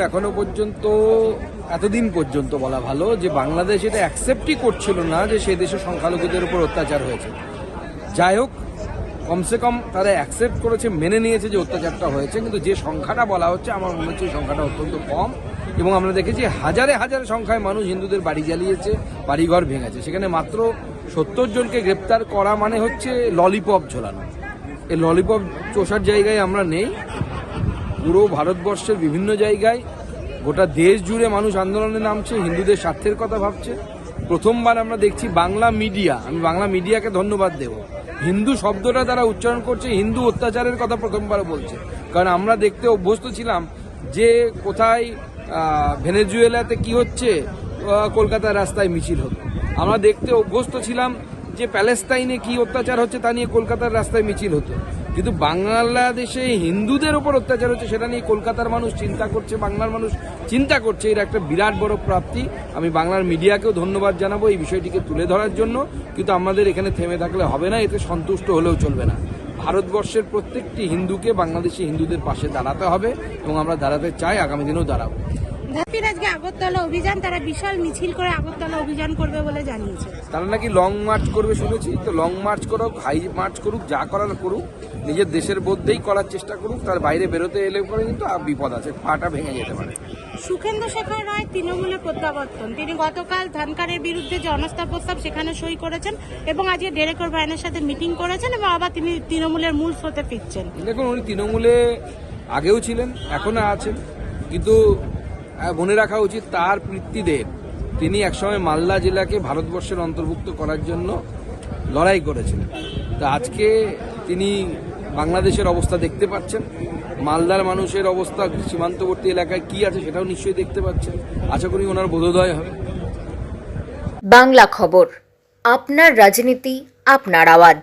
এখনো পর্যন্ত এতদিন পর্যন্ত বলা ভালো যে বাংলাদেশ এটা অ্যাকসেপ্টই করছিল না যে সে দেশে সংখ্যালঘুদের উপর অত্যাচার হয়েছে। যাই হোক, কমসে কম তারা অ্যাকসেপ্ট করেছে, মেনে নিয়েছে যে অত্যাচারটা হয়েছে, কিন্তু যে সংখ্যাটা বলা হচ্ছে আমার মনে হচ্ছে এই সংখ্যাটা অত্যন্ত কম। এবং আমরা দেখেছি হাজারে হাজারে সংখ্যায় মানুষ হিন্দুদের বাড়ি জ্বালিয়েছে, বাড়িঘর ভেঙেছে। সেখানে মাত্র 70 জনকে গ্রেপ্তার করা মানে হচ্ছে ললিপপ ঝোলানো। এই ললিপপ চষার জায়গায় আমরা নেই। পুরো ভারতবর্ষের বিভিন্ন জায়গায় গোটা দেশ জুড়ে মানুষ আন্দোলনে নামছে, হিন্দুদের স্বার্থের কথা ভাবছে। প্রথমবার আমরা দেখছি বাংলা মিডিয়া, আমি বাংলা মিডিয়াকে ধন্যবাদ দেব, হিন্দু শব্দটা তারা উচ্চারণ করছে, হিন্দু অত্যাচারের কথা প্রথমবার বলছে। কারণ আমরা দেখতে অভ্যস্ত ছিলাম যে কোথায় ভেনেজুয়েলাতে কি হচ্ছে, কলকাতার রাস্তায় মিছিল হতো। আমরা দেখতে অভ্যস্ত ছিলাম যে প্যালেস্তাইনে কি অত্যাচার হচ্ছে তা নিয়ে কলকাতার রাস্তায় মিছিল হতো। কিন্তু বাংলাদেশে হিন্দুদের ওপর অত্যাচার হচ্ছে সেটা নিয়ে কলকাতার মানুষ চিন্তা করছে, বাংলার মানুষ চিন্তা করছে। এটা একটা বিরাট বড় প্রাপ্তি। আমি বাংলার মিডিয়াকেও ধন্যবাদ জানাবো এই বিষয়টিকে তুলে ধরার জন্য। কিন্তু আমাদের এখানে থেমে থাকলে হবে না, এতে সন্তুষ্ট হলেও চলবে না। ভারতবর্ষের প্রত্যেকটি হিন্দুকে বাংলাদেশি হিন্দুদের পাশে দাঁড়াতে হবে এবং আমরা দাঁড়াতে চাই, আগামী দিনেও দাঁড়াবো। আজকে আগরতলা অভিযান, তারা বিশাল মিছিল করে আগরতলা অভিযান করবে বলে জানিয়েছে। তারা নাকি লং মার্চ করবে শুনেছি। তো লং মার্চ করুক, হাই মার্চ করুক, যা করার করুক, নিজের দেশের মধ্যেই করার চেষ্টা করুক। তার বাইরে বেরোতে এলে পরে কিন্তু বিপদ আছে, পাটা ভেঙে যেতে পারে। সুখেন্দু শেখর রায় তৃণমূলে প্রত্যাবর্তন, তিনি গতকাল ধনকারের বিরুদ্ধে যে অনাস্থা প্রস্তাব সেখানে সই করেছেন এবং আজকে ডেরেক ওব্রায়েনের সাথে মিটিং করেছেন এবং আবার তিনি তৃণমূলের মূল স্রোতে ফিরছেন। দেখুন, উনি তৃণমূলে আগেও ছিলেন, এখনো আছেন, কিন্তু মনে রাখা উচিত তার পিতৃদেব তিনি একসময় মালদা জেলাকে ভারতবর্ষের অন্তর্ভুক্ত করার জন্য লড়াই করেছিলেন। তা আজকে তিনি বাংলাদেশের অবস্থা দেখতে পাচ্ছেন, মালদার মানুষের অবস্থা সীমান্তবর্তী এলাকায় কি আছে সেটাও নিশ্চয়ই দেখতে পাচ্ছেন। আশা করি ওনার বোধোদয় হবে। বাংলা খবর, আপনার রাজনীতি, আপনার আওয়াজ।